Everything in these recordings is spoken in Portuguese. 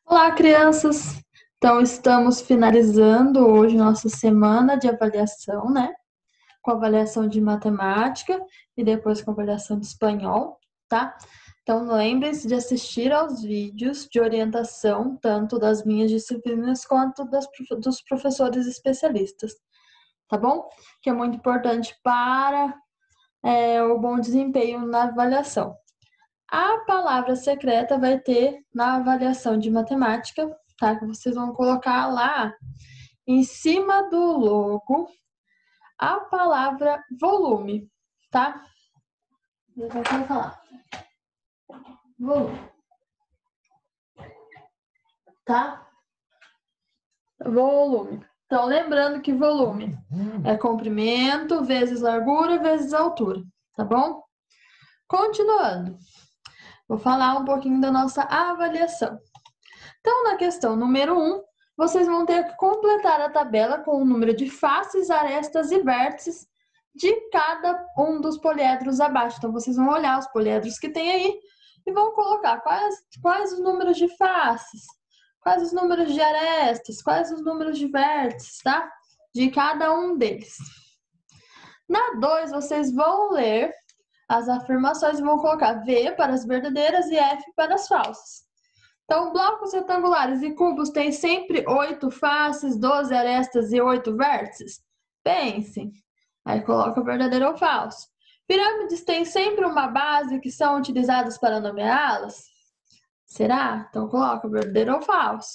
Olá, crianças! Então, estamos finalizando hoje nossa semana de avaliação, né? Com avaliação de matemática e depois com avaliação de espanhol, tá? Então, lembrem-se de assistir aos vídeos de orientação, tanto das minhas disciplinas quanto dos professores especialistas, tá bom? Que é muito importante para o bom desempenho na avaliação. A palavra secreta vai ter na avaliação de matemática, tá? Que vocês vão colocar lá em cima do logo a palavra volume, tá? Eu vou colocar lá. Volume. Tá? Volume. Então, lembrando que volume é comprimento vezes largura vezes altura, tá bom? Continuando. Vou falar um pouquinho da nossa avaliação. Então, na questão número 1, vocês vão ter que completar a tabela com o número de faces, arestas e vértices de cada um dos poliedros abaixo. Então, vocês vão olhar os poliedros que tem aí e vão colocar quais os números de faces, quais os números de arestas, quais os números de vértices, tá? De cada um deles. Na 2, vocês vão ler as afirmações e vão colocar V para as verdadeiras e F para as falsas. Então, blocos retangulares e cubos têm sempre 8 faces, 12 arestas e 8 vértices? Pensem. Aí coloca verdadeiro ou falso. Pirâmides têm sempre uma base que são utilizadas para nomeá-las? Será? Então coloca verdadeiro ou falso.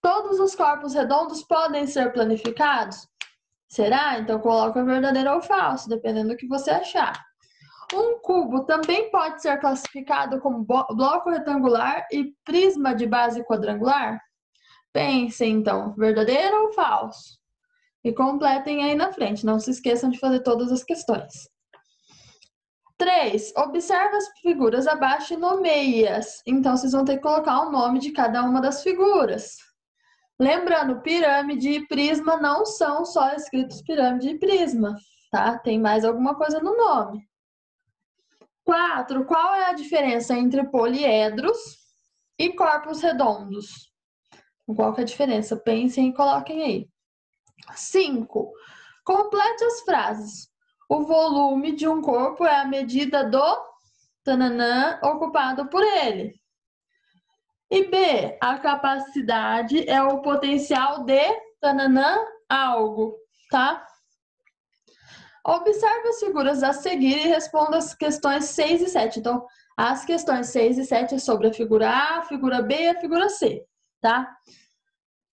Todos os corpos redondos podem ser planificados? Será? Então coloca verdadeiro ou falso, dependendo do que você achar. Um cubo também pode ser classificado como bloco retangular e prisma de base quadrangular? Pensem, então, verdadeiro ou falso? E completem aí na frente, não se esqueçam de fazer todas as questões. 3. Observe as figuras abaixo e nomeie-as. Então, vocês vão ter que colocar o nome de cada uma das figuras. Lembrando, pirâmide e prisma não são só escritos pirâmide e prisma, tá? Tem mais alguma coisa no nome. 4. Qual é a diferença entre poliedros e corpos redondos? Qual que é a diferença? Pensem e coloquem aí. 5. Complete as frases. O volume de um corpo é a medida do tananã ocupado por ele. E B, a capacidade é o potencial de tananã algo, tá? Observe as figuras a seguir e responda as questões 6 e 7. Então, as questões 6 e 7 é sobre a figura A, a figura B e a figura C, tá?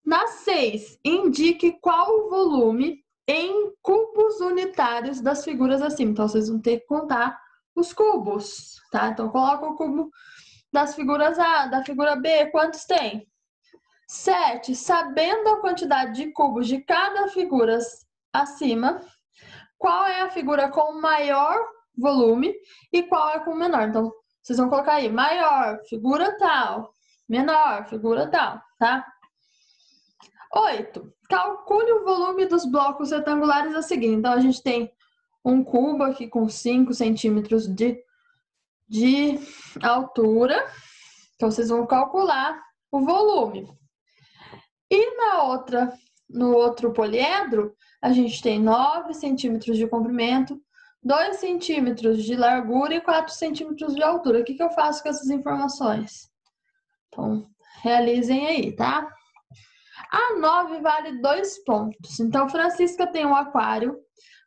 Na 6, indique qual o volume em cubos unitários das figuras acima. Então, vocês vão ter que contar os cubos, tá? Então, coloca o cubo das figuras A, da figura B, quantos tem? 7, sabendo a quantidade de cubos de cada figura acima, qual é a figura com maior volume e qual é com menor? Então, vocês vão colocar aí, maior, figura tal, menor, figura tal, tá? 8. Calcule o volume dos blocos retangulares a seguir. Então, a gente tem um cubo aqui com 5 centímetros de altura. Então, vocês vão calcular o volume. E no outro poliedro, a gente tem 9 centímetros de comprimento, 2 centímetros de largura e 4 centímetros de altura. O que eu faço com essas informações? Então, realizem aí, tá? A 9 vale 2 pontos. Então, Francisca tem um aquário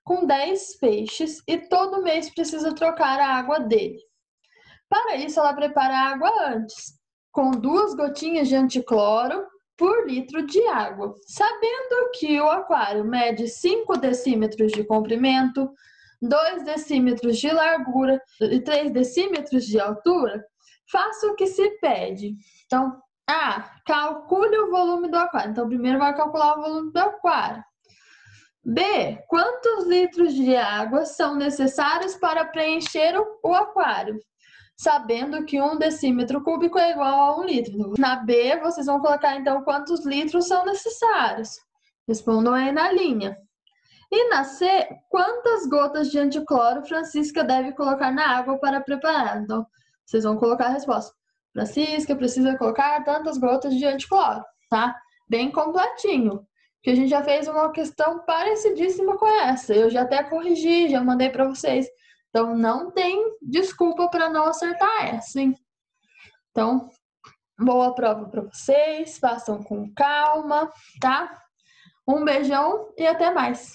com 10 peixes e todo mês precisa trocar a água dele. Para isso, ela prepara a água antes, com 2 gotinhas de anticloro por litro de água. Sabendo que o aquário mede 5 decímetros de comprimento, 2 decímetros de largura e 3 decímetros de altura, faça o que se pede. Então, A, calcule o volume do aquário. Então, primeiro vai calcular o volume do aquário. B, quantos litros de água são necessários para preencher o aquário? Sabendo que 1 decímetro cúbico é igual a 1 litro. Na B, vocês vão colocar, então, quantos litros são necessários. Respondam aí na linha. E na C, quantas gotas de anticloro Francisca deve colocar na água para preparar? Então, vocês vão colocar a resposta. Francisca, precisa colocar tantas gotas de anticloro, tá? Bem completinho. Que a gente já fez uma questão parecidíssima com essa. Eu já até corrigi, já mandei para vocês. Então, não tem desculpa para não acertar essa, hein? Então, boa prova para vocês. Façam com calma, tá? Um beijão e até mais.